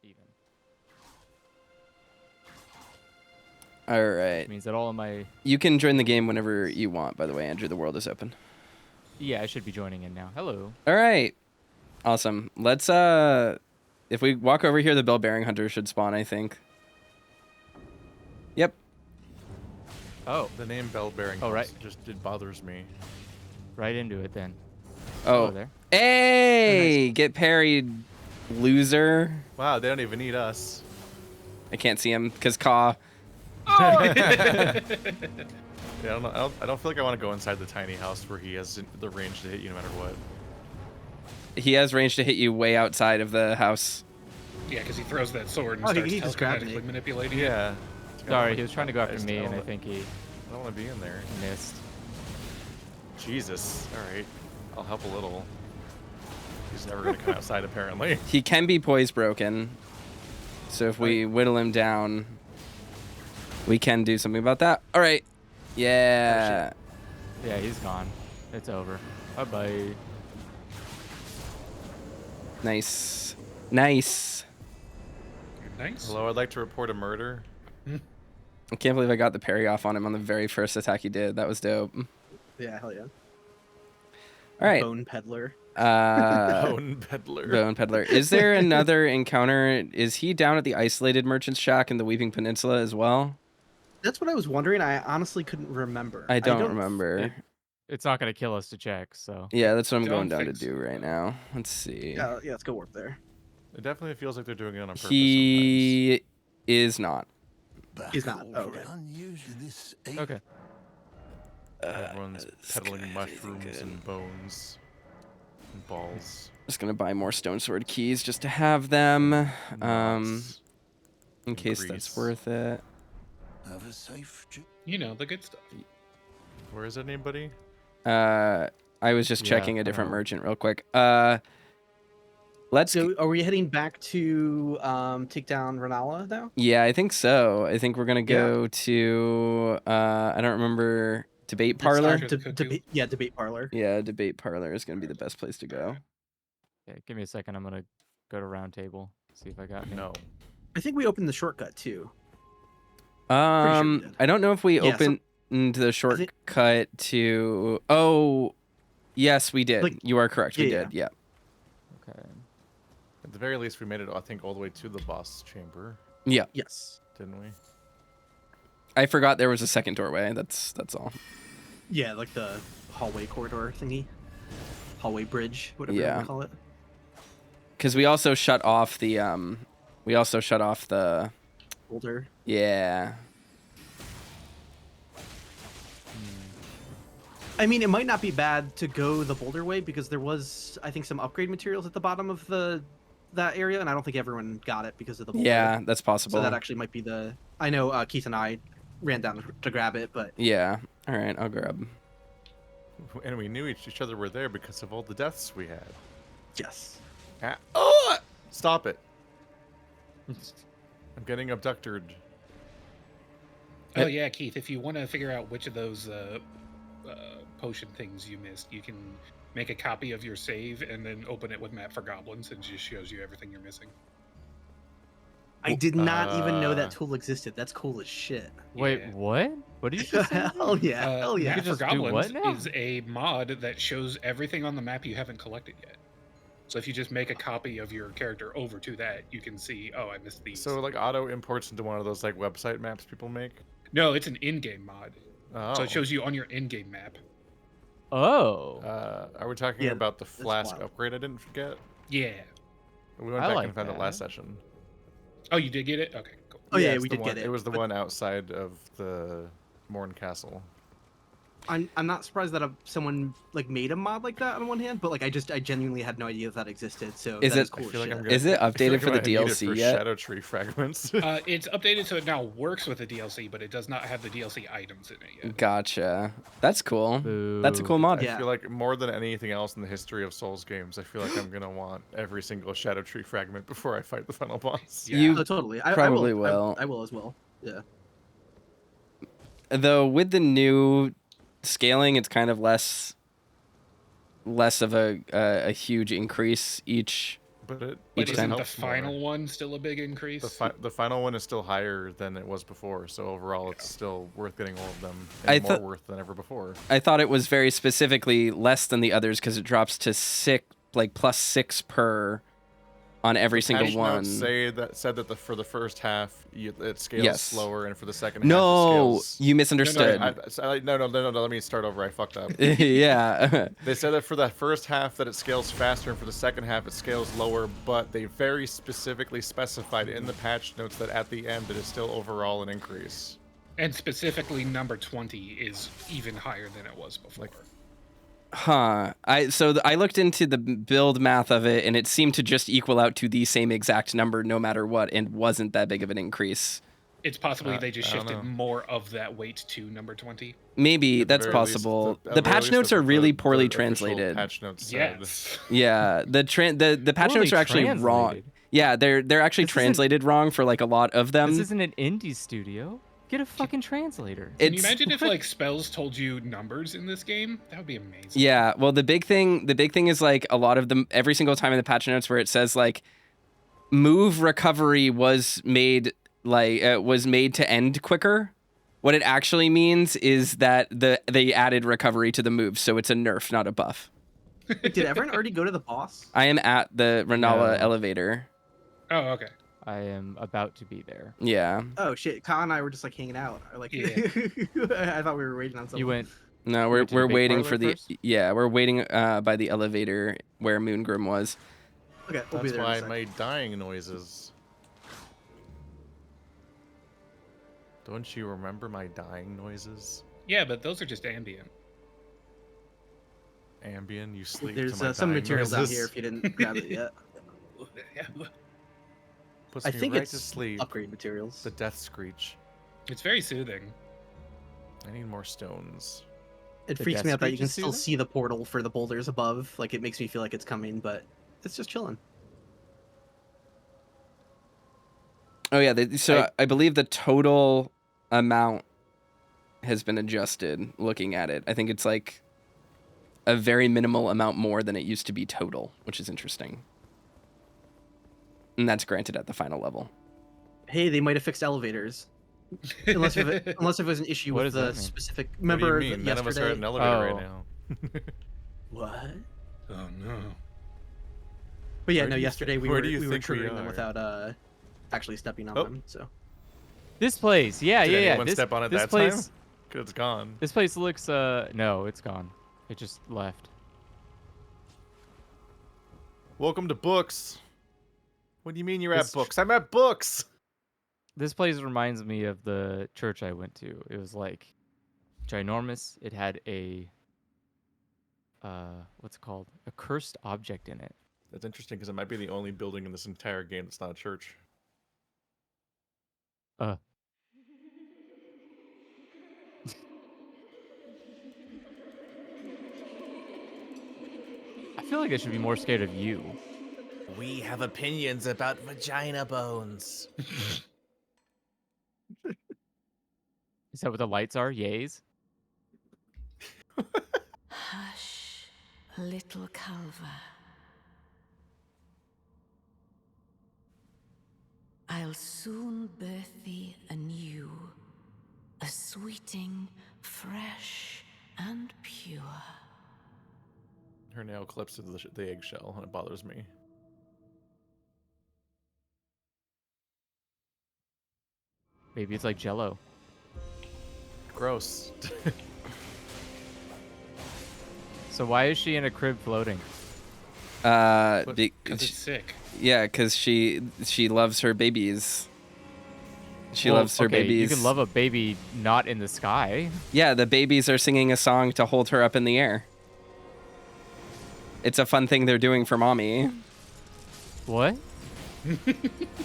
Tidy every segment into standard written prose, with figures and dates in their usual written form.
even. All right. Which means that all of my... You can join the game whenever you want, by the way, Andrew. The world is open. Yeah, I should be joining in now. Hello. All right. Awesome. Let's, if we walk over here, the bell bearing hunter should spawn, I think. Yep. Oh. The name bell bearing right. it bothers me. Right into it then. Oh. There. Hey! Oh, nice. Get parried, loser. Wow, they don't even need us. I can't see him because Caw. Yeah, I don't feel like I want to go inside the tiny house where he has the range to hit you no matter what. He has range to hit you way outside of the house. Yeah, because he throws that sword and Oh, starts he just grabbed telekinetically me. manipulating it. Yeah. Sorry, he was trying to go after me, and I think he I don't want to be in there. missed. Jesus. All right. I'll help a little. He's never going to come outside, apparently. He can be poise broken. So if we whittle him down, we can do something about that. All right. Yeah. Yeah, he's gone. It's over. Bye-bye. Nice. Nice. Nice. Hello, I'd like to report a murder. I can't believe I got the parry off on him on the very first attack he did. That was dope. Yeah, hell yeah. All right. Bone peddler. Bone peddler. Bone peddler. Is there another encounter? Is he down at the isolated merchant's shack in the Weeping Peninsula as well? That's what I was wondering. I honestly couldn't remember. I don't remember. It's not going to kill us to check, so... Yeah, that's what I'm going Don't down to think do right now. Let's see. Yeah, let's go warp there. It definitely feels like they're doing it on purpose He is not. He's not. Oh, okay. Okay. sometimes. Everyone's peddling mushrooms and bones and balls. Just gonna buy more stone sword keys just to have them, Nuts in and case grease. that's worth it. Have a safe trip. You know, the good stuff. Where is anybody? I was just Yeah, checking a I different know. merchant real quick. Let's. So, are we heading back to take down Rennala now? Yeah, I think so. I think we're gonna go to. I don't remember. Debate parlor. Debate parlor. Yeah, debate parlor is gonna be the best place to go. Okay, give me a second. I'm going to go to round table. See if I got any. No. I think we opened the shortcut too. we did. I don't know if we Yeah, opened the shortcut to. Oh, yes, we did. Like- You are correct. We Yeah, did. Yeah. Okay. At the very least, we made it, I think, all the way to the boss chamber, Yeah. Yes. didn't we? I forgot there was a second doorway. That's all. Yeah, like the hallway corridor thingy. Hallway bridge, whatever you Yeah. want to call it. Because we also shut off the Boulder. Yeah. I mean, it might not be bad to go the Boulder way because there was, I think, some upgrade materials at the bottom of that area, and I don't think everyone got it because of the Boulder. Yeah, that's possible. So that actually might be the. I know Keith and I ran down to grab it, but Yeah. All right, I'll grab. And we knew each other were there because of all the deaths we had. yes. Oh! Stop it. I'm getting abducted. Oh yeah, Keith. If you want to figure out which of those potion things you missed, you can make a copy of your save and then open it with Map for Goblins, and it just shows you everything you're missing. I did not even know Uh, that tool existed. That's cool as shit. Wait, Yeah. what? What did you just say? Hell yeah. Hell yeah. you Map could for just do what Goblins now? is a mod that shows everything on the map you haven't collected yet. So if you just make a copy of your character over to that, you can see, oh, I missed these. So, like, auto imports into one of those, like, website maps people make? No, it's an in-game mod. Oh. So it shows you on your in-game map. Oh. Are we talking Yeah, about the that's flask wild. upgrade I didn't forget? Yeah. We went I back like and found it last that. session. Oh, you did get it? Okay, cool. Oh yeah, it's we the did one- get it. It was the but one outside of the Morn Castle. I'm not surprised that someone like made a mod like that on one hand, but like I genuinely had no idea that existed. So Is that it- cool I feel as like I'm shit. gonna- Is it I feel updated like for I the might need it DLC for yet? Shadow Tree fragments. It's updated so it now works with the DLC, but it does not have the DLC items in it yet. Gotcha. That's cool. Boo. That's a cool mod. Yeah. I feel like more than anything else in the history of Souls games, I feel like I'm gonna want every single Shadow Tree fragment before I fight the final boss. Yeah. You Oh, totally. probably will. I will as well. Yeah. Though with the new scaling, it's kind of less of a huge increase each But it Each But time. isn't the helps more. final one still a big increase? The final one is still higher than it was before, so overall it's still worth getting all of them, I and more thought- worth than ever before. I thought it was very specifically less than the others because it drops to +6 per on every single Patch one. notes said that for the first half it scales Yes. slower, and for the second half it No, scales. you misunderstood. No, let me start over. I fucked up. Yeah. They said that for the first half that it scales faster, and for the second half it scales lower, but they very specifically specified in the patch notes that at the end it is still overall an increase. And specifically, number 20 is even higher than it was before. Huh. I looked into the build math of it, and it seemed to just equal out to the same exact number no matter what, and wasn't that big of an increase. It's possibly they just I don't shifted know. more of that weight to number 20. Maybe At the that's very least, possible. at The very patch least, notes that's are what really the poorly official translated. Patch notes said. Yes. Yeah, the patch Poorly notes are actually wrong. translated. Yeah, they're actually This isn't- translated wrong for like a lot of them. This isn't an indie studio. Get a fucking translator. Can you It's- imagine if like spells told you numbers in this game? That would be amazing. Yeah, well the big thing is like a lot of them every single time in the patch notes where it says like move recovery was made to end quicker. What it actually means is that they added recovery to the move, so it's a nerf, not a buff. Wait, did everyone already go to the boss? I am at the Rennala No. elevator. Oh, okay. I am about to be there. Yeah. Oh shit, Kyle and I were just like hanging out. Or, like, Yeah. I thought we were waiting on something. You went. No, You we're went to the big waiting parlor for the first? we're waiting by the elevator where Moongrim was. Okay, we'll be That's there. why I in a sec. made dying noises. Don't you remember my dying noises? Yeah, but those are just ambient. Ambien, you sleep There's to my some dying materials out noises. here if you didn't grab it yet. Puts I me think right it's to sleep. upgrade materials. The death screech. It's very soothing. I need more stones. It The freaks death me out that screech you can is still soothing? see the portal for the boulders above. Like, it makes me feel like it's coming, but it's just chilling. Oh yeah, I believe the total amount has been adjusted looking at it. I think it's like a very minimal amount more than it used to be total, which is interesting. And that's granted at the final level. Hey, they might have fixed elevators. unless if it was an issue What with does that the mean? specific. What Remember do you mean? None of us are yesterday? at an elevator right Oh. now. What? Oh no. But yeah, Where no. do you Yesterday thi- we where were do you we were think we triggering them are? without actually stepping on Oh. them. So This place. Yeah, Did yeah, yeah. anyone This, step on it this that place, time? 'Cause it's gone. This place looks. No, it's gone. It just left. Welcome to books. What do you mean you're This- at books? I'm at books. This place reminds me of the church I went to. It was like ginormous. It had a what's it called? A cursed object in it. That's interesting because it might be the only building in this entire game that's not a church. I feel like I should be more scared of you. We have opinions about vagina bones. Is that what the lights are? Yays? Hush, little Culver. I'll soon birth thee anew, a sweeting, fresh and pure. Her nail clips to the eggshell, and it bothers me. Maybe it's like Jello. Gross. So why is she in a crib floating? Because it's sick. Yeah, because she loves her babies. She Well, loves her okay, babies. You can love a baby not in the sky. Yeah, the babies are singing a song to hold her up in the air. It's a fun thing they're doing for mommy. What?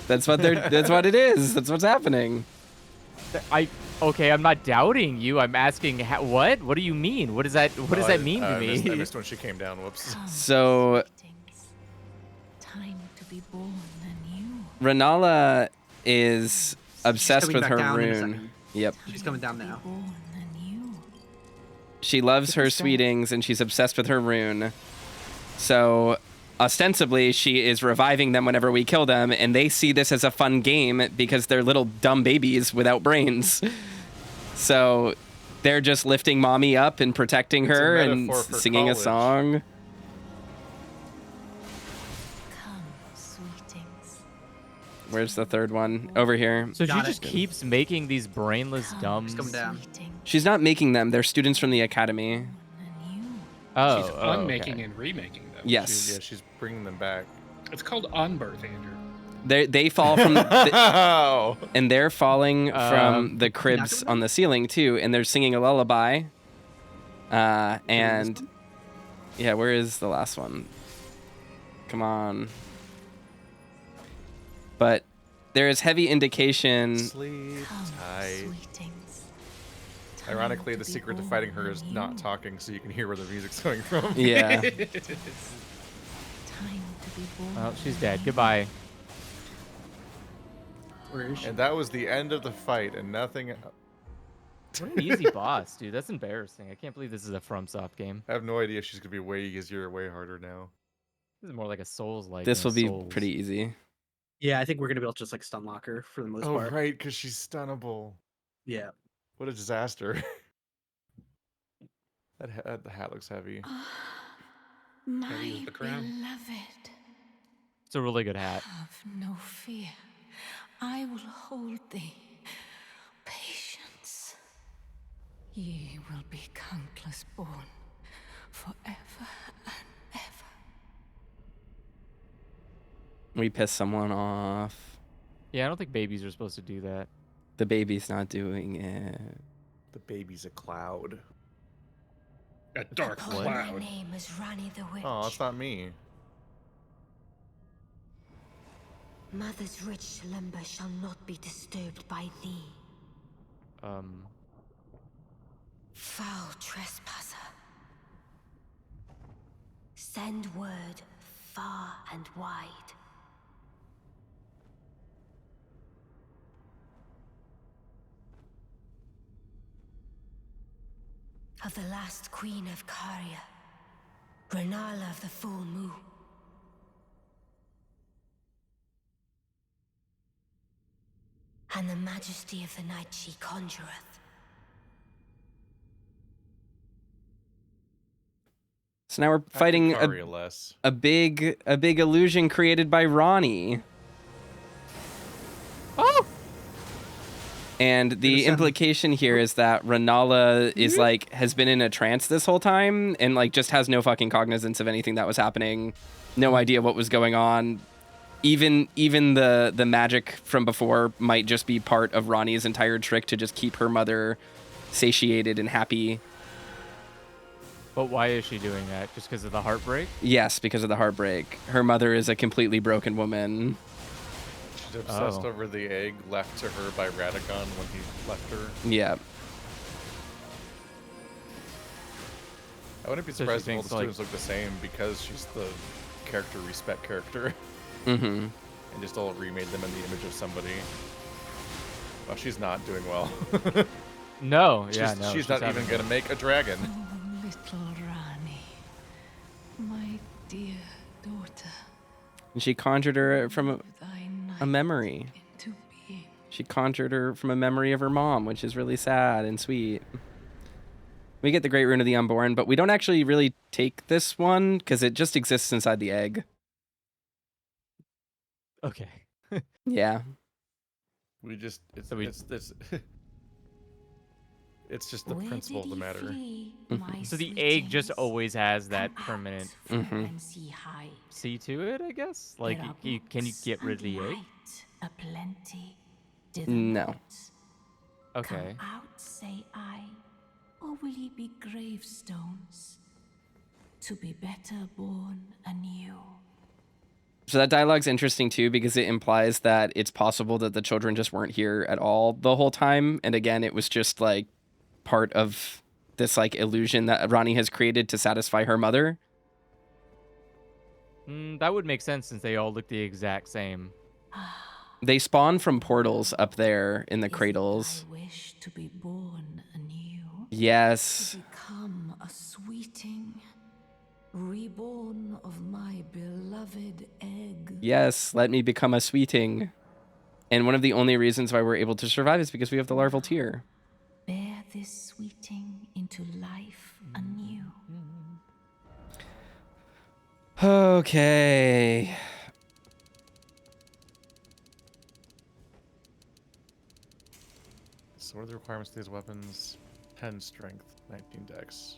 That's what it is. That's what's happening. Okay, I'm not doubting you. I'm asking what? What do you mean? What does that mean to I me? missed when she came down. Whoops. Come, So sweetings, time to be born anew. Rennala is obsessed coming with back her down in a rune. second. Yep. She's coming down Be now. born anew. She loves her this down. sweetings and she's obsessed with her rune. So ostensibly she is reviving them whenever we kill them, and they see this as a fun game because they're little dumb babies without brains. So they're just lifting mommy up and protecting It's a her and metaphor for singing a college. song. Come, sweetings. Where's the third one? Over here. So she Got just it. keeps making these brainless dumb. come down. Sweeting. She's not making them. They're students from the academy. Anew. Oh, She's oh, unmaking okay. and remaking them. Yes. She's bringing them back. It's called on-birth, Andrew. They fall from... Oh. and they're falling from the cribs on the ceiling, too. And they're singing a lullaby. And... Yeah, where is the last one? Come on. But there is heavy indication... Sleep Come, tight. sweetings. Ironically, Time the to be secret to born fighting her is not anew. talking, so you can hear where the music's coming from. Yeah. Time to be born. Oh, she's dead. anew. Goodbye. Where is she? And that was the end of the fight, and nothing. What an easy boss, dude. That's embarrassing. I can't believe this is a FromSoft game. I have no idea if she's gonna be way easier, or way harder now. This is more like a Souls-like. This than will a be Souls. pretty easy. Yeah, I think we're gonna be able to just like stun lock her for the most Oh part. right, because she's stunnable. Yeah. What a disaster. The hat looks heavy. My the crown. beloved, It's a really good hat. have no fear. I will hold thee. Patience. Ye will be countless born, forever and ever. We pissed someone off. Yeah, I don't think babies are supposed to do that. The baby's not doing it. The baby's a cloud. A dark Upon cloud. my name is Rani the Witch. Oh, that's not me. Mother's rich slumber shall not be disturbed by thee, foul trespasser. Send word far and wide. Of the last queen of Caria, Rennala of the full moon. And the majesty of the night she conjureth. So now we're I could fighting Karia less. a big illusion created by Ronnie. Oh! And the implication here is that Rennala is like has been in a trance this whole time and like just has no fucking cognizance of anything that was happening, no idea what was going on. Even the magic from before might just be part of Ronnie's entire trick to just keep her mother satiated and happy. But why is she doing that? Just because of the heartbreak? Yes, because of the heartbreak. Her mother is a completely broken woman. She's obsessed Oh. over the egg left to her by Radagon when he left her. Yeah. I wouldn't be So she surprised if all the thinks, like- students look the same because she's the character respect character. Mm-hmm. And just all remade them in the image of somebody. Well, she's not doing well. No, she's, yeah, no. she's not even having gonna make a dragon. Oh, little Rani, my dear daughter. And she conjured her from Thy a night memory. into being. She conjured her from a memory of her mom, which is really sad and sweet. We get the Great Rune of the Unborn, but we don't actually really take this one because it just exists inside the egg. Okay. Yeah. We just it's So we- it's it's just the Where principle of did the ye matter. flee, Mhm. my So the egg just sweetings? always has that Come permanent out from Mhm. whence ye hide. C to it, I guess? Like, There are can you books get rid of and the egg? light aplenty. Dither No. not. Okay. Come out, say I, or will ye be gravestones to be better born anew? So that dialogue's interesting too because it implies that it's possible that the children just weren't here at all the whole time. And again, it was just like part of this like illusion that Ronnie has created to satisfy her mother. That would make sense since they all look the exact same. They spawn from portals up there in the Is it cradles. thy wish to be born anew? Yes. To become a sweeting? Reborn of my beloved egg. Yes, let me become a sweeting. And one of the only reasons why we're able to survive is because we have the larval tier. Bear this sweeting into life anew. Okay. So what are the requirements of these weapons? 10 strength, 19 dex.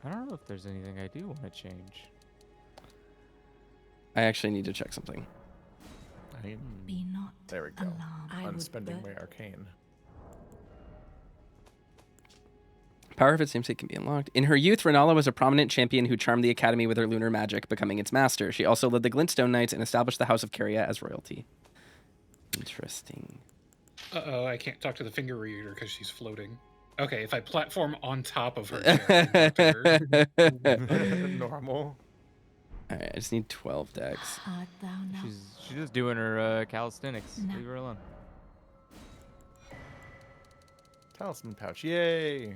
I don't know if there's anything I do want to change. I actually need to check something. Be not There we go. alarmed. Unspending my arcane. Power of its namesake can be unlocked. In her youth, Rennala was a prominent champion who charmed the academy with her lunar magic, becoming its master. She also led the Glintstone Knights and established the House of Caria as royalty. Interesting. Uh-oh, I can't talk to the finger reader because she's floating. Okay, if I platform on top of her, chair, I can talk to her. Normal. All right, I just need 12 decks. Art thou not? She's just doing her calisthenics. No. Leave her alone. Talisman pouch. Yay!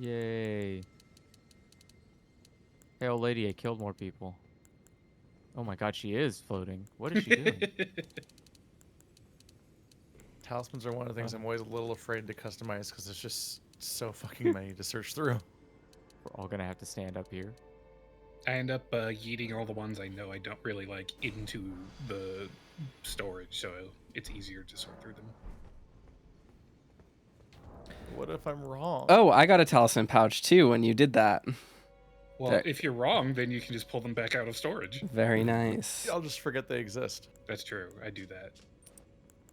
Yay. Hey, old lady, I killed more people. Oh my god, she is floating. What is she doing? Talismans are one of the things I'm always a little afraid to customize because there's just so fucking many to search through. We're all gonna have to stand up here. I end up yeeting all the ones I know I don't really like into the storage, so it's easier to sort through them. What if I'm wrong? Oh, I got a talisman pouch too when you did that. Well, There- if you're wrong, then you can just pull them back out of storage. Very nice. I'll just forget they exist. That's true. I do that.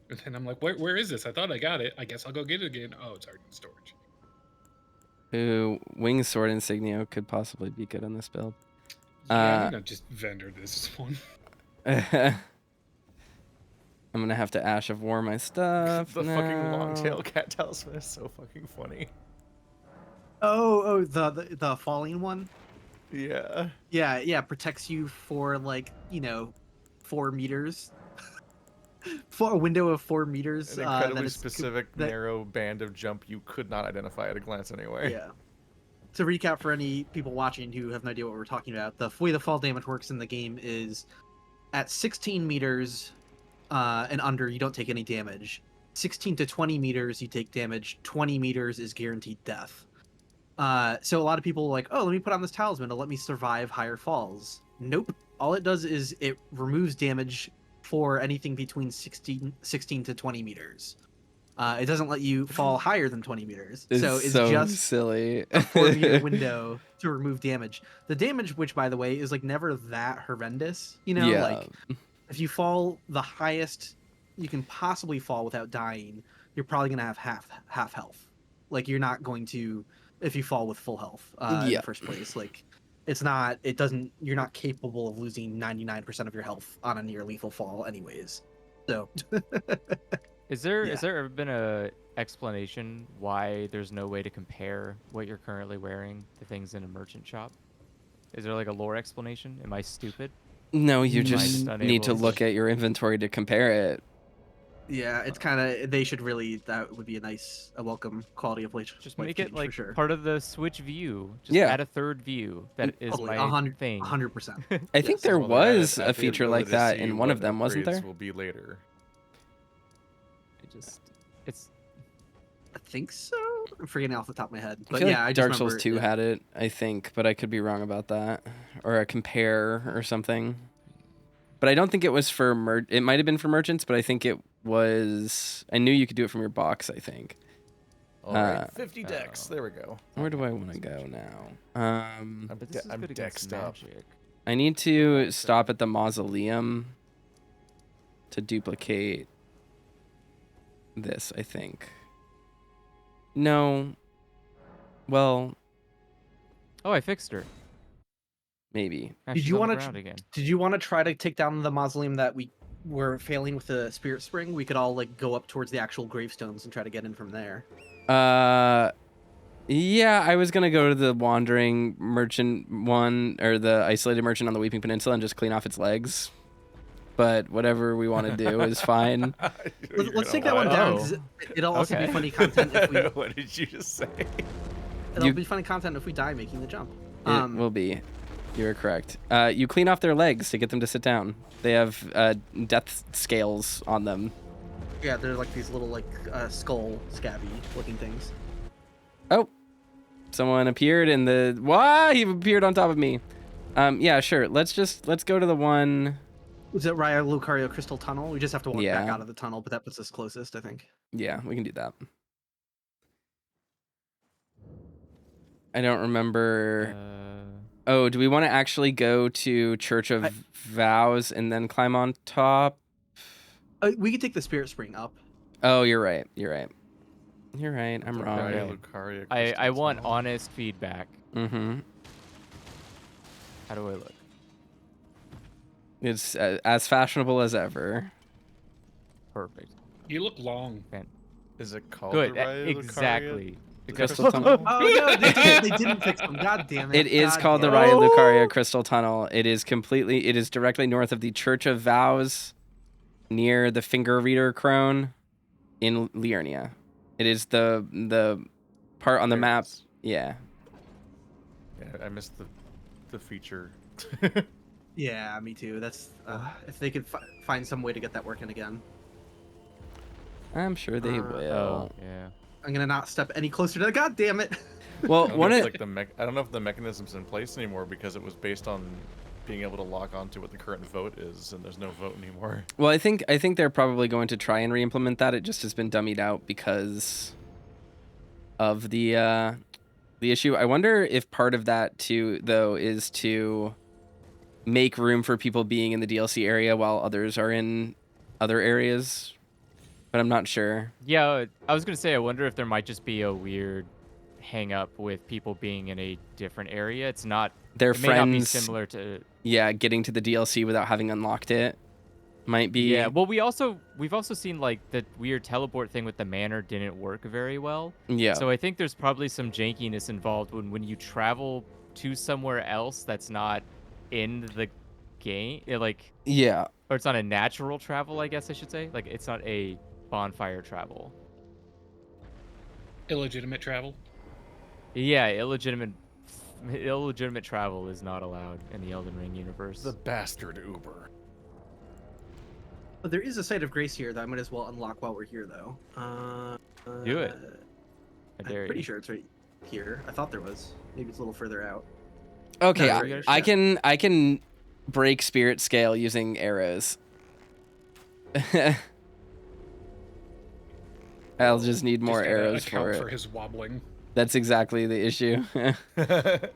And then I'm like, where is this? I thought I got it. I guess I'll go get it again. Oh, it's already in storage. Ooh, wing sword insignia could possibly be good on this build. Yeah, I'm gonna just vendor this one. I'm gonna have to Ash of War my stuff. The fucking now. long-tail cat talisman is so fucking funny. Oh, the falling one. Yeah. Yeah, protects you for like 4 meters. For a window of 4 meters. An incredibly that it's- specific, that- narrow band of jump you could not identify at a glance anyway. Yeah. To recap for any people watching who have no idea what we're talking about, the way the fall damage works in the game is at 16 meters and under, you don't take any damage. 16 to 20 meters, you take damage. 20 meters is guaranteed death. So a lot of people are like, oh, let me put on this talisman to let me survive higher falls. Nope. All it does is it removes damage for anything between 16 to 20 meters. It doesn't let you fall higher than 20 meters. So it's so just silly. a 4-meter window to remove damage. The damage, which by the way is like never that horrendous. Yeah. Like if you fall the highest you can possibly fall without dying, you're probably gonna have half health. Like you're not going to if you fall with full health in Yeah. the first place. Like you're not capable of losing 99% of your health on a near lethal fall anyways. So Is there Yeah. ever been a explanation why there's no way to compare what you're currently wearing to things in a merchant shop? Is there like a lore explanation? Am I stupid? No, you Am I just just need to unable look to- at your inventory to compare it. yeah, it's they should really, that would be a welcome quality of life. Just life make it change like for sure. part of the Switch view. Just Yeah. add a third view. That is Totally, my thing. 100%. I think Yes. there Well, they was added a feature the like ability to that see in one of what them, wasn't upgrades there? Will be later. It's I think so. I'm forgetting off the top of my head, I but feel yeah, like I just Dark Souls remember 2 it- had it, I think, but I could be wrong about that. Or a compare or something. But I don't think it was for it might have been for merchants, but I think it was I knew you could do it from your box, I think. All right, Uh, 50 decks. There we go. Where do I want to go now? I'm, but this is I'm good against dexed up. magic. I need to stop at the mausoleum to duplicate this, I think. No. Well, Oh, I fixed her. maybe. Now Did she's you on the wanna ground again? Did you want to try to take down the mausoleum that we were failing with the spirit spring? We could all like go up towards the actual gravestones and try to get in from there. Yeah, I was gonna go to the wandering merchant one or the isolated merchant on the Weeping Peninsula and just clean off its legs. but whatever we want to do is fine. Let's take that one down because it'll also be Okay. funny content if we. What did you just say? It'll be funny content if we die making the jump. It will be. You're correct. You clean off their legs to get them to sit down. They have death scales on them. Yeah, they're like these little skull scabby looking things. Oh, someone appeared in the. Why? He appeared on top of me. Yeah, sure. Let's go to the one. Was it Raya Lucario Crystal Tunnel? We just have to walk back Yeah. out of the tunnel, but that puts us closest, I think. Yeah, we can do that. I don't remember. Oh, do we want to actually go to Church of Vows and then climb on top? We could take the Spirit Spring up. Oh, you're right. You're right. You're right. I'm wrong. Raya Lucaria I Crystal want Tunnel. honest feedback. Mm-hmm. How do I look? It's as fashionable as ever. Perfect. You look long. Is it called Good. the Raya Lucaria? Exactly. The Crystal Tunnel. Oh no, they didn't fix them. God damn it. It is God called the damn it. Raya Lucaria Crystal Tunnel. It is directly north of the Church of Vows, near the Finger Reader Crone, in Liurnia. It is the part on the There it map. is. Yeah. Yeah, I missed the feature. Yeah, me too. That's if they could find some way to get that working again. I'm sure they will. Oh, yeah. I'm gonna not step any closer to that. God damn it. Well, I don't one know of if, I don't know if the mechanism's in place anymore because it was based on being able to lock onto what the current vote is, and there's no vote anymore. well, I think they're probably going to try and re-implement that. It just has been dummied out because of the issue. I wonder if part of that too, though, is to make room for people being in the DLC area while others are in other areas. But I'm not sure. Yeah, I was gonna say I wonder if there might just be a weird hang up with people being in a different area. It's not. Their It may not be friends, similar to. yeah, getting to the DLC without having unlocked it might be. Yeah. Well, we've also seen like the weird teleport thing with the manor didn't work very well. Yeah. So I think there's probably some jankiness involved when you travel to somewhere else that's not in the game, Yeah. or it's not a natural travel, I guess I should say. Like it's not a bonfire travel. Illegitimate travel. Yeah, illegitimate travel is not allowed in the Elden Ring universe. The bastard Uber. But there is a site of grace here that I might as well unlock while we're here, though. Do it. I I'm dare pretty you. sure it's right here. I thought there was. Maybe it's a little further out. Okay, No, you I gotta I can break spirit scale using arrows. I'll just need more Just gotta arrows account for it. for his wobbling. That's exactly the issue. Alright,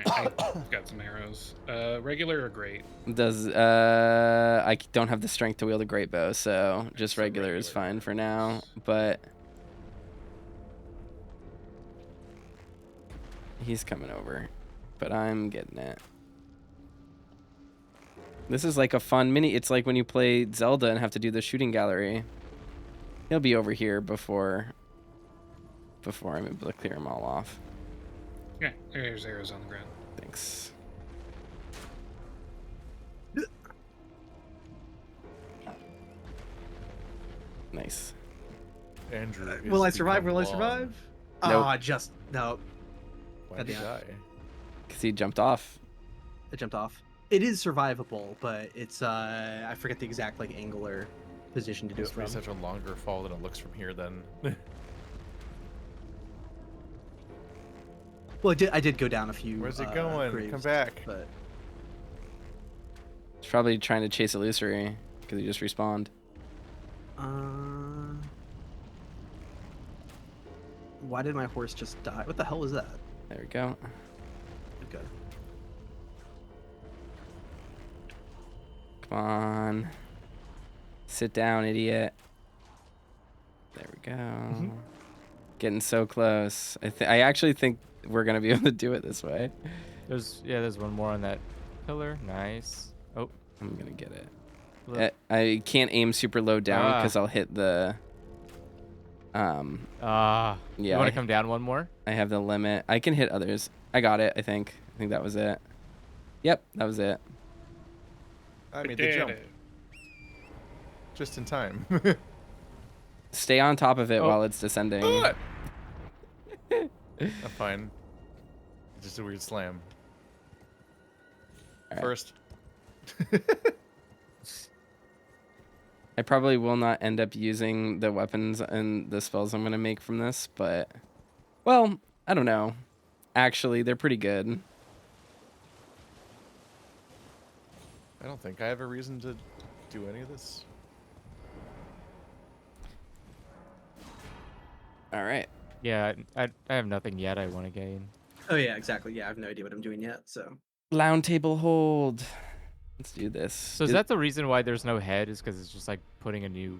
I got some arrows. Regular or great? Does I don't have the strength to wield a great bow, so just So regular is regular fine for now. But he's coming over, but I'm getting it. This is like a fun mini. It's like when you play Zelda and have to do the shooting gallery. He'll be over here before I'm able to clear them all off. Yeah, there's arrows on the ground. Thanks. Nice. Andrew. Will I is survive? Will I become survive? long. Nope. Oh, I just no. Why did he Goddamn. die? Because he jumped off. I jumped off. It is survivable, but it's I forget the exact angle or position to do it It's from. such a longer fall than it looks from here. Then. Well, I did go down a few. Where's it going? graves, Come back. But He's probably trying to chase illusory because he just respawned. why did my horse just die? What the hell was that? There we go. Okay. Come on. Sit down, idiot. There we go. Getting so close. I actually think we're gonna be able to do it this way. There's one more on that pillar. Nice. Oh, I'm gonna get it. look. I can't aim super low down Ah. because I'll hit the. Yeah. Yeah, You want to come down one more? I have the limit. I can hit others. I got it. I think that was it. Yep, that was it. I made Did the jump. it. just in time. Stay on top of it Oh. while it's descending. What? I'm fine. Just a weird slam. All right. First. I probably will not end up using the weapons and the spells I'm going to make from this, but... Well, I don't know. Actually, they're pretty good. I don't think I have a reason to do any of this. All right. Yeah, I have nothing yet I want to gain. Oh yeah, exactly. Yeah, I have no idea what I'm doing yet. So Round table hold. Let's do this. So is that the reason why there's no head? Is because it's just like putting a new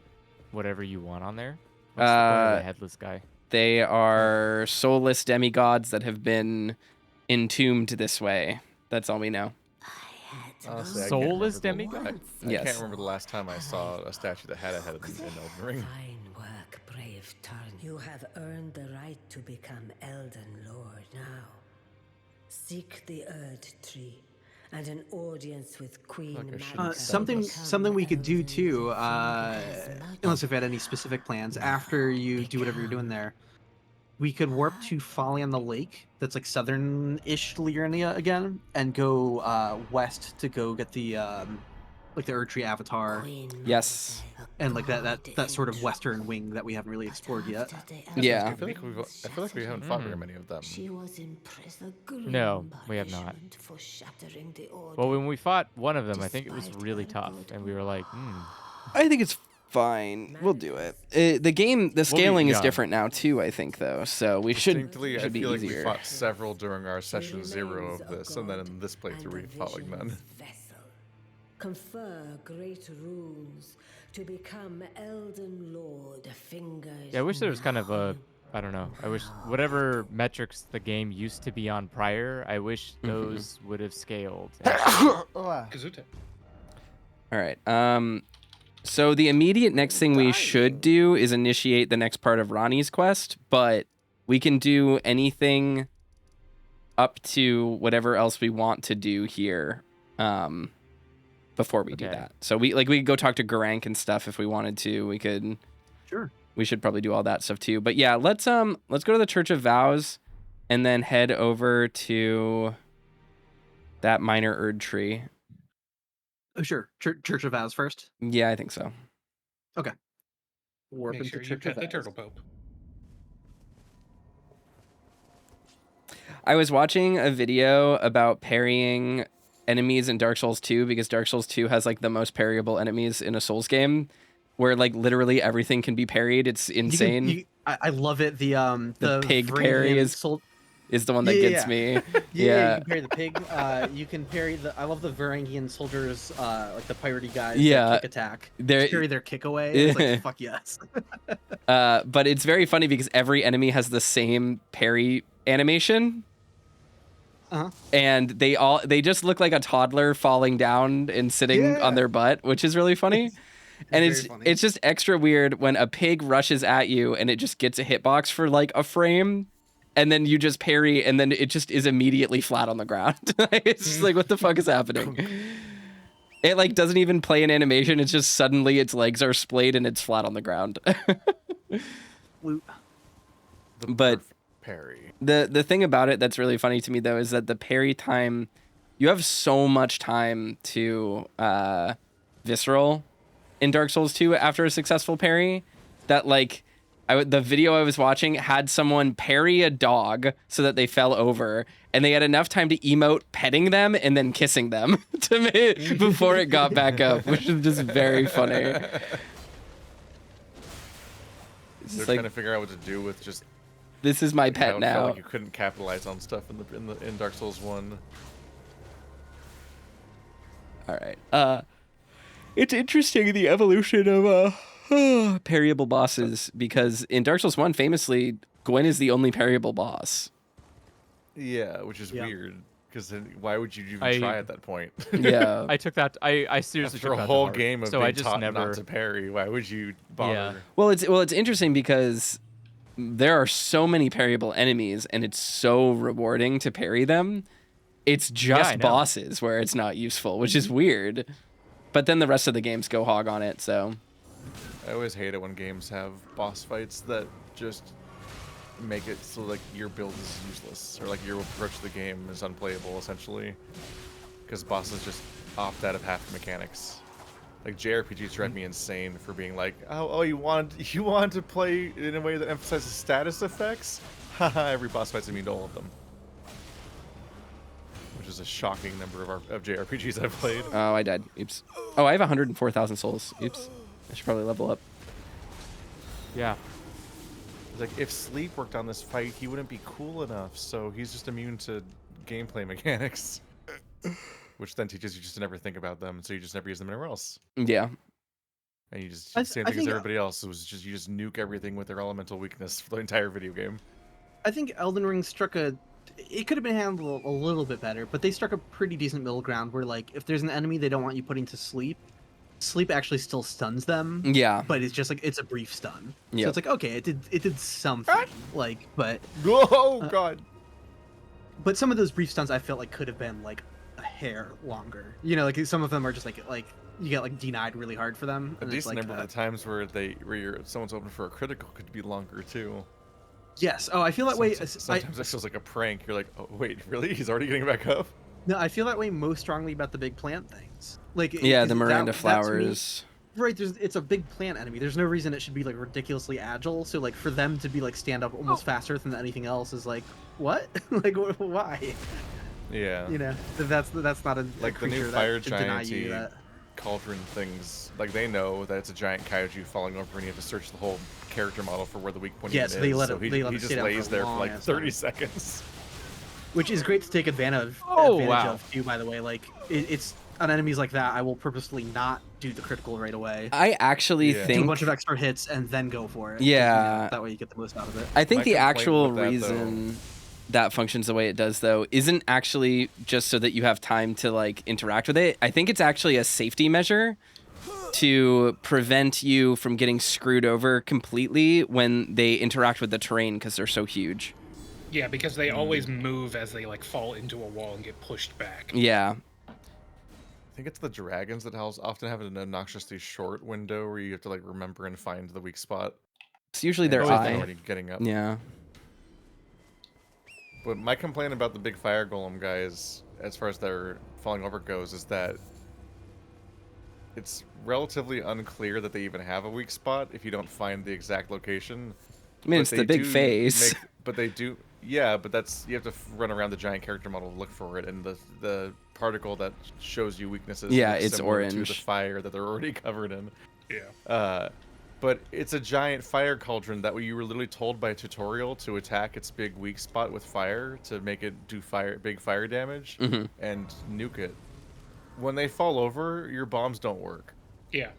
whatever you want on there? What's the point of the headless guy? They are soulless demigods that have been entombed this way. That's all we know. Honestly, Soulless I can't remember demigod? I Yes. can't remember the last time I saw a statue that had a head in Elden Ring. Fine work, brave Torrent. You have earned the right to become Elden Lord now. Seek the Erd Tree and an audience with Queen Fuck, I shouldn't Malika. something we could do too, unless if you had any specific plans after you do whatever you're doing there, we could warp to Folly on the Lake, that's like southern-ish Liurnia again, and go west to go get the like the Erdtree Avatar Yes. and like that sort of western wing that we haven't really explored yet. Yeah. I feel like we haven't fought very many of them. She was in prison. No, we have not. For shattering the order. Well, when we fought one of them, I think it was really tough, and we were like, I think it's fine. We'll do it. The scaling is young. different now too, I think, though. So we should Distinctly, I be feel like easier. we fought several during our session 0 of this, and then in this playthrough we fought like none. Confer great runes to become Elden Lord. Fingers. yeah, I wish there was kind of a, I don't know. I wish whatever metrics the game used to be on prior, I wish those would have scaled. Kazuta. All right. So the immediate next thing we should do is initiate the next part of Ronnie's quest, but we can do anything up to whatever else we want to do here before we do Okay. that. So we could go talk to Garank and stuff if we wanted to. We could. Sure. We should probably do all that stuff too. But yeah, let's go to the Church of Vows and then head over to that minor Erd tree. Oh sure, Church of Vows first. Yeah, I think so. Warp Make into sure you Church pet of the Vows. Turtle Pope. I was watching a video about parrying enemies in Dark Souls 2 because Dark Souls 2 has like the most parryable enemies in a Souls game, where like literally everything can be parried. It's insane. I love it. The pig parry is the one that gets me. Yeah, you can parry the pig. You can parry the. I love the Varangian soldiers, like the piratey guys. Yeah. That kick attack. They're- Just parry their kick away. It's like fuck yes. But it's very funny because every enemy has the same parry animation. And they just look like a toddler falling down and sitting on their butt, which is really funny. And very funny. it's just extra weird when a pig rushes at you and it just gets a hitbox for like a frame, and then you just parry and then it just is immediately flat on the ground. It's just like, what the fuck is happening? It like doesn't even play an animation. It's just suddenly its legs are splayed and it's flat on the ground. Loot. But Perfect parry. the thing about it that's really funny to me though is that the parry time, you have so much time to visceral in Dark Souls 2 after a successful parry that like the video I was watching had someone parry a dog so that they fell over, and they had enough time to emote petting them and then kissing them before it got back up, which is just very funny. It's They're just trying like, to figure out what to do with just this is my how pet it felt now. like you couldn't capitalize on stuff in Dark Souls 1. All right. It's interesting the evolution of parryable bosses, because in Dark Souls 1, famously, Gwyn is the only parryable boss. Yeah, which is Yeah. weird. Because why would you even I- try at that point? Yeah. I took that. I seriously After took a that to whole heart. game of so being I just taught never. not to parry, why would you bother? Yeah. Well, it's interesting because there are so many parryable enemies, and it's so rewarding to parry them. It's I just know. bosses where it's not useful, which is weird. But then the rest of the games go hog on it, so I always hate it when games have boss fights that just make it so like your build is useless, or like your approach to the game is unplayable essentially, because bosses just opt out of half the mechanics. Like JRPGs drive me insane for being like, oh, you want to play in a way that emphasizes status effects? Haha, every boss fight's immune to all of them. Which is a shocking number of JRPGs I've played. Oh, I died. Oops. Oh, I have 104,000 souls. Oops. I should probably level up. Yeah. It's like, if Sleep worked on this fight, he wouldn't be cool enough, so he's just immune to gameplay mechanics. Which then teaches you just to never think about them, so you just never use them anywhere else. Yeah. And you just do the same thing as everybody else. It was just, you just nuke everything with their elemental weakness for the entire video game. I think Elden Ring struck it could have been handled a little bit better, but they struck a pretty decent middle ground where, like, if there's an enemy they don't want you putting to sleep actually still stuns them. Yeah. But it's just like, it's a brief stun. Yep. So it's like, okay, it did something. Like, but Oh god. But some of those brief stuns I felt like could have been like a hair longer. You know, like some of them are just like you get like denied really hard for them. A decent number of the times where someone's open for a critical could be longer too. Yes. Oh, I feel that way. Sometimes it feels like a prank. You're like, oh wait, really? He's already getting back up? No, I feel that way most strongly about the big plant things. Like, Yeah, the Miranda flowers. Right, it's a big plant enemy. There's no reason it should be like ridiculously agile. So like for them to be like stand up almost faster than anything else is like, what? Like why? Yeah. You know, that's not a like the new fire giant cauldron things. Like they know that it's a giant kaiju falling over, and you have to search the whole character model for where the weak point is. They let so it. he just lays there for like 30 seconds. Which is great to take advantage of too. By the way, like it's on enemies like that, I will purposefully not do the critical right away. I actually think do a bunch of extra hits and then go for it. Yeah. That way you get the most out of it. I think the actual reason that functions the way it does though isn't actually just so that you have time to like interact with it. I think it's actually a safety measure to prevent you from getting screwed over completely when they interact with the terrain because they're so huge. Yeah, because they always move as they like fall into a wall and get pushed back. Yeah. I think it's the dragons that often have an obnoxiously short window where you have to like remember and find the weak spot. It's usually their eye. Already getting up. Yeah. But my complaint about the big fire golem guys, as far as their falling over goes, is that it's relatively unclear that they even have a weak spot if you don't find the exact location. I mean, it's the big face. But they do. Yeah, but you have to run around the giant character model to look for it, and the particle that shows you weaknesses. Yeah, is it's similar orange. to the fire that they're already covered in. Yeah. But it's a giant fire cauldron that you were literally told by a tutorial to attack its big weak spot with fire to make it do big fire damage and nuke it. When they fall over, your bombs don't work. Yeah.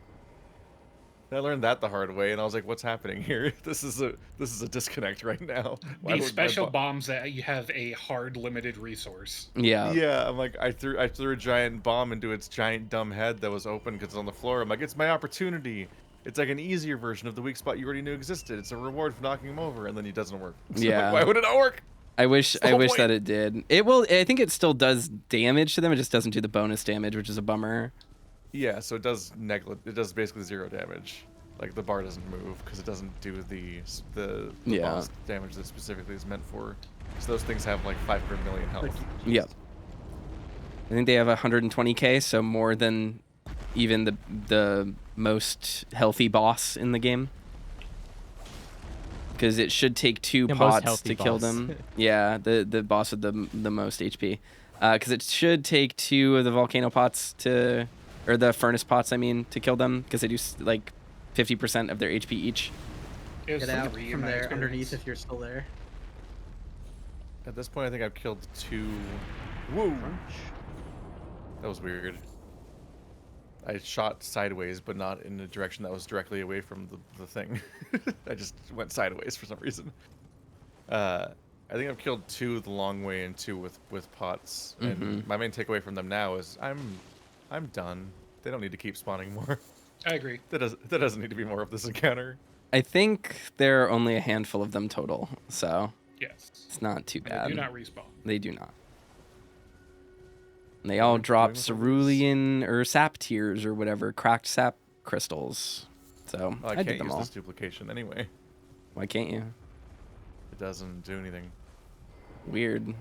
I learned that the hard way, and I was like, "What's happening here? This is a disconnect right now." These special bombs that you have a hard limited resource. Yeah. Yeah, I'm like, I threw a giant bomb into its giant dumb head that was open because it's on the floor. I'm like, it's my opportunity. It's like an easier version of the weak spot you already knew existed. It's a reward for knocking him over, and then it doesn't work. So Yeah. like, why would it not work? I wish that it did. It will. I think it still does damage to them. It just doesn't do the bonus damage, which is a bummer. Yeah, so it does it does basically 0 damage. Like the bar doesn't move because it doesn't do the bonus damage that specifically is meant for. So those things have like 500 million health. Yep. I think they have 120k, so more than even the most healthy boss in the game. Because it should take 2 pots to kill them. Yeah, the boss with the most HP. Because it should take 2 of the volcano pots or the furnace pots, I mean, to kill them. Because they do like 50% of their HP each. Get out from there underneath if you're still there. At this point, I think I've killed 2. Woo! That was weird. I shot sideways, but not in a direction that was directly away from the thing. I just went sideways for some reason. I think I've killed 2 the long way and 2 with pots. And my main takeaway from them now is I'm done. They don't need to keep spawning more. I agree. There doesn't need to be more of this encounter. I think there are only a handful of them total, so yes, it's not too bad. They do not respawn. They do not. And they all drop cerulean or sap tears or whatever, cracked sap crystals. So Oh, I I can't did them use all. this duplication anyway. Why can't you? It doesn't do anything. Weird.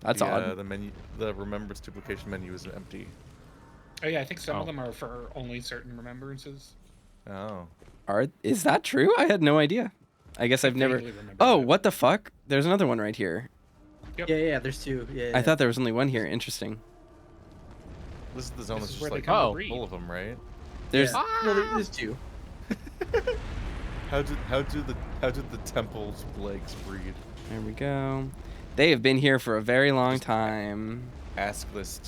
That's odd. The menu, the remembrance duplication menu is empty. Oh yeah, I think some Oh. of them are for only certain remembrances. Oh. Is that true? I had no idea. I guess I've never. vaguely remember Oh, that. what the fuck? There's another one right here. Yeah, there's two. Yeah, I thought there was only one here. Interesting. This is the zone This that's is just where they like come to Oh. breed. full of them, right? There's. Yeah. Well, there's two. How did the temple's legs breed? There we go. They have been here for a very long time. Ask this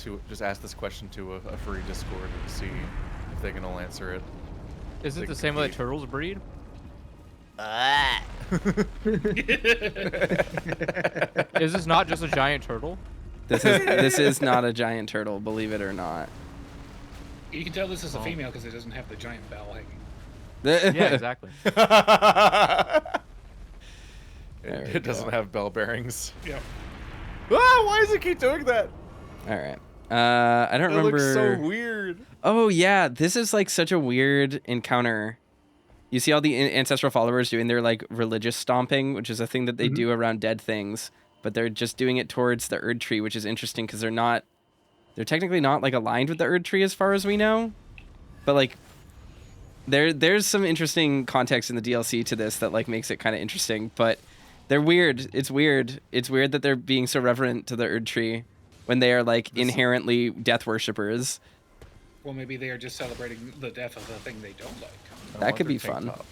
question to a free Discord and see if they can all answer it. Is They it the same way that compete. turtles breed? Is this not just a giant turtle? This is not a giant turtle, believe it or not. You can tell this is a Oh. female because it doesn't have the giant bell hanging. Yeah, exactly. There we It doesn't go. have bell bearings. Yeah. Ah, why does it keep doing that? All right. I don't It remember. looks so weird. Oh yeah, this is like such a weird encounter. You see all the ancestral followers doing their like religious stomping, which is a thing that they do around dead things, but they're just doing it towards the Erd tree, which is interesting because they're technically not like aligned with the Erd tree as far as we know, but like there's some interesting context in the DLC to this that like makes it kind of interesting, but they're weird. It's weird. It's weird that they're being so reverent to the Erd tree when they are like inherently death worshippers. Well, maybe they are just celebrating the death of the thing they don't like. I That want could their be tank fun. top.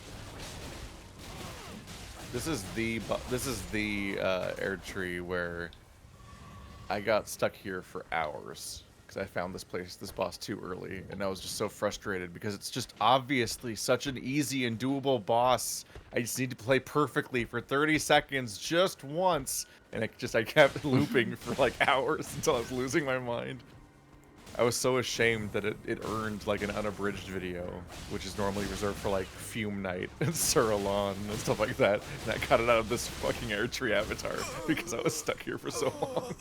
This is the air tree where I got stuck here for hours because I found this boss too early, and I was just so frustrated because it's just obviously such an easy and doable boss. I just need to play perfectly for 30 seconds just once, and I kept looping for like hours until I was losing my mind. I was so ashamed that it earned like an unabridged video, which is normally reserved for like Fume Night and Suralon and stuff like that. And I got it out of this fucking air tree avatar because I was stuck here for so long.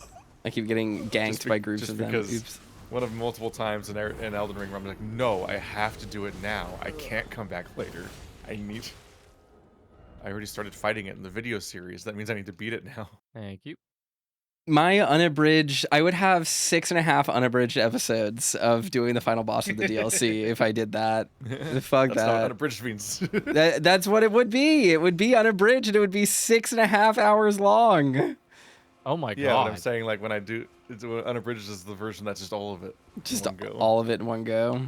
I keep getting ganked by groups just of them. because Oops. one of multiple times in Elden Ring where I'm like, no, I have to do it now. I can't come back later. I already started fighting it in the video series. That means I need to beat it now. Thank you. My unabridged, I would have 6.5 unabridged episodes of doing the final boss of the DLC if I did that. Fuck That's not what that. unabridged means. That's what it would be. It would be unabridged and it would be 6.5 hours long. Oh my Yeah, god. but I'm saying like when I do, unabridged is the version that's just all of it. in Just one go. all of it in one go.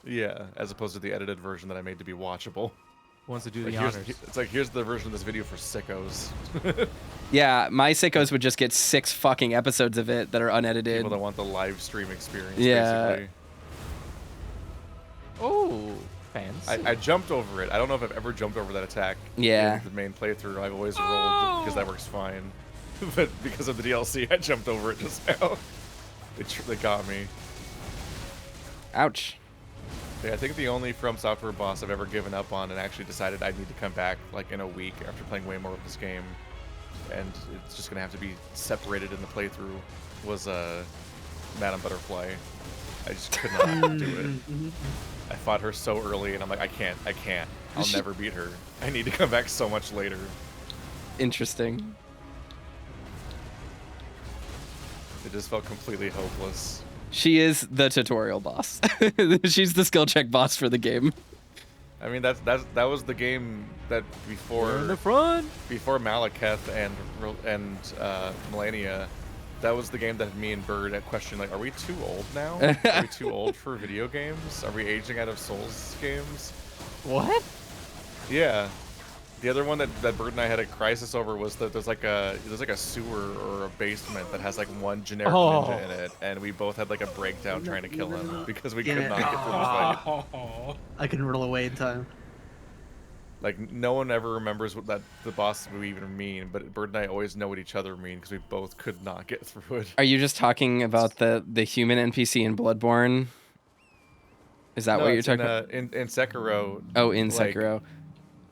Yeah, as opposed to the edited version that I made to be watchable. Who wants to do Like, the honors? it's like here's the version of this video for sickos. Yeah, my sickos would just get 6 fucking episodes of it that are unedited. People that want the live stream experience. Yeah. Basically. Oh, fans. I jumped over it. I don't know if I've ever jumped over that attack. Yeah. In the main playthrough, I've always rolled because that works fine. But because of the DLC, I jumped over it just now. They got me. Ouch. Yeah, I think the only FromSoftware boss I've ever given up on and actually decided I need to come back like in a week after playing way more of this game, and it's just gonna have to be separated in the playthrough, was Madame Butterfly. I just could not do it. I fought her so early, and I'm like, I can't. I'll never beat her. I need to come back so much later. Interesting. It just felt completely hopeless. She is the tutorial boss. She's the skill check boss for the game. I mean, that was the game that We're in the front. before Malekith and Melania, that was the game that me and Bird had questioned, like, are we too old now? Are we too old for video games? Are we aging out of Souls games? What? Yeah. The other one that Bird and I had a crisis over was that there's like a sewer or a basement that has like one generic ninja in it, and we both had like a breakdown trying to kill him because we could not get through the fight. Oh, I can roll away in time. Like, no one ever remembers what the boss would even mean, but Bird and I always know what each other mean because we both could not get through it. Are you just talking about the human NPC in Bloodborne? Is that No, what you're it's talking about? in Sekiro. Oh, in like, Sekiro.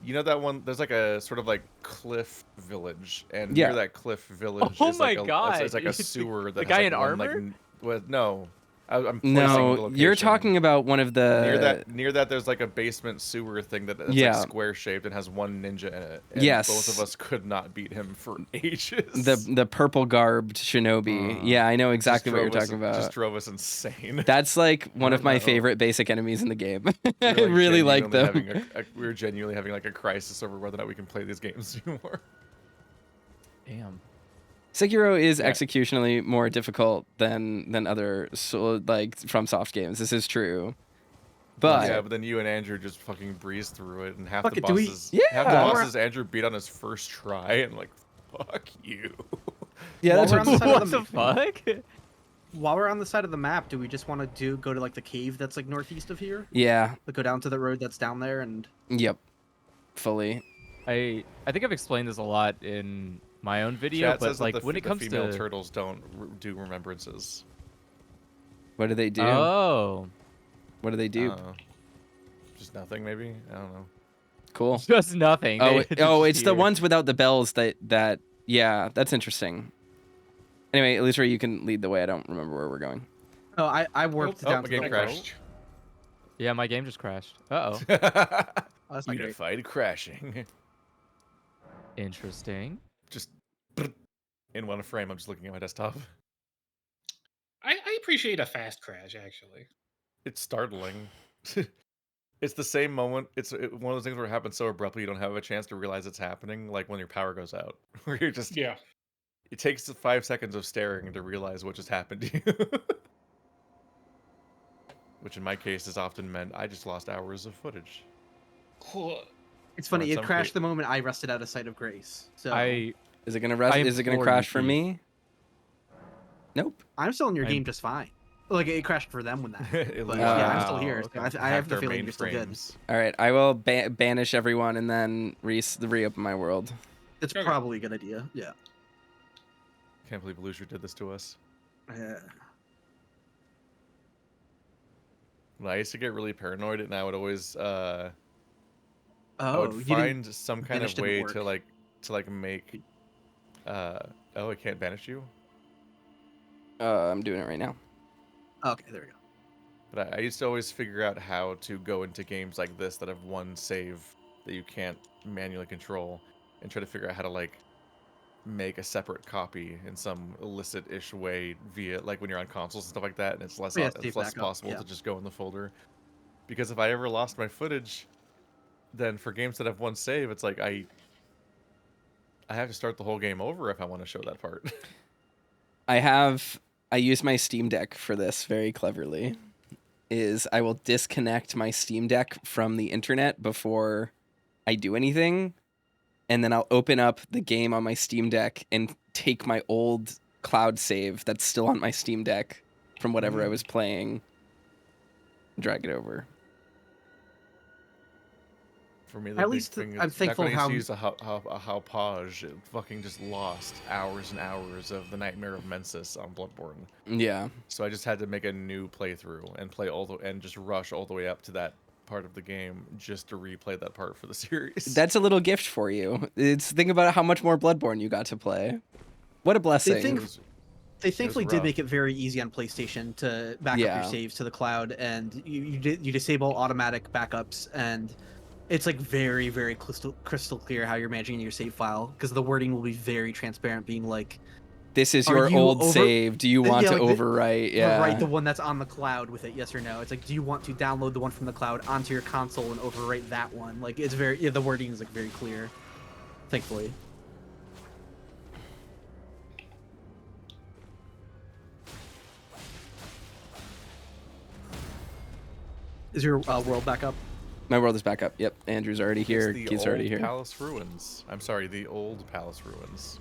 You know that one? There's like a sort of like cliff village, and Yeah. near that cliff village Oh is my like God, it's like a dude. sewer that The has guy like in one, like, armor? with no, I'm placing the No, location. you're talking about one of the Near that there's like a basement sewer thing that's Yeah. like square shaped and has one ninja in it. And Yes. both of us could not beat him for ages. the purple garbed shinobi. Yeah, I know exactly what you're talking about. Just drove us insane. That's like one of my know. favorite basic enemies in the game. I We're, really like genuinely them. we're genuinely having like a crisis over whether or not we can play these games anymore. Damn. Sekiro is Yeah. executionally more difficult than other like FromSoft games. This is true. But yeah, but then you and Andrew just fucking breezed through it, and half Fuck the it, do we- bosses, Yeah. half the While we're- bosses Andrew beat on his first try, and like, fuck you. yeah, While that's we're on the side What of the fuck? While we're on the side of the map, do we just want to go to like the cave that's like northeast of here? yeah. Like, go down to the road that's down there and Yep. Fully. I think I've explained this a lot in my own video, Chat but says like that when it comes the female to turtles don't do remembrances. What do they do? oh, What do they do? Just nothing, maybe. I don't know. Cool. just nothing. Oh, They just it's the here. ones without the bells that yeah, that's interesting. Anyway, Elisa, you can lead the way. I don't remember where we're going. oh, I warped Oh, down my to game the crashed. Yeah, my game just crashed. Uh oh. Oh, that's not great. Unified crashing. Interesting. Just in one frame. I'm just looking at my desktop. I appreciate a fast crash, actually. It's startling. It's the same moment. It's one of those things where it happens so abruptly you don't have a chance to realize it's happening, like when your power goes out. Where you're just Yeah. It takes 5 seconds of staring to realize what just happened to you. Which in my case has often meant I just lost hours of footage. Cool. It's funny. in It some crashed ca- the moment I rested out of sight of grace. So Is it gonna rest? I Is it gonna implore you, crash for Keith. me? Nope. I'm still in your I'm- game just fine. Like, it crashed for them when that happened. It But loses yeah, I'm Wow. still here. So I have the feeling you're still good. All right, I will banish everyone and then reopen my world. It's Okay. probably a good idea. Yeah. Can't believe Lucier did this to us. When I used to get really paranoid, and I would always I Oh, would you find didn't. some kind banish of didn't way work. to make oh, I can't banish you. I'm doing it right now. Okay, there we go. But I used to always figure out how to go into games like this that have one save that you can't manually control, and try to figure out how to like make a separate copy in some illicit-ish way via like when you're on consoles and stuff like that, and it's less Yeah, it's save less backup, possible yeah. to just go in the folder. Because if I ever lost my footage, then for games that have one save, it's like I have to start the whole game over if I want to show that part. I use my Steam Deck for this very cleverly. I will disconnect my Steam Deck from the internet before I do anything, and then I'll open up the game on my Steam Deck and take my old cloud save that's still on my Steam Deck from whatever I was playing, drag it over. For me, At the big least thing I'm is thankful back when I how- used to use a Haupage, it fucking just lost hours and hours of the Nightmare of Mensis on Bloodborne. Yeah. So I just had to make a new playthrough and play and just rush all the way up to that part of the game just to replay that part for the series. That's a little gift for you. Think about how much more Bloodborne you got to play. What a blessing. think- It was- They thankfully did rough. make it very easy on PlayStation to back up Yeah. your saves to the cloud, and you disable automatic backups, and it's like very, very crystal clear how you're managing your save file, because the wording will be very transparent, being like, This is Are your you old over- save. Do you want Yeah, to like overwrite? Yeah. overwrite the one that's on the cloud with it, yes or no. It's like, do you want to download the one from the cloud onto your console and overwrite that one? Like, it's very, the wording is like very clear, thankfully. Is your world back up? My world is back up. Yep. Andrew's already here. It's the Keith's already old here. Palace ruins. I'm sorry, the old palace ruins.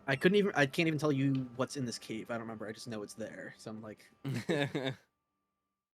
I can't even tell you what's in this cave. I don't remember. I just know it's there. So I'm like,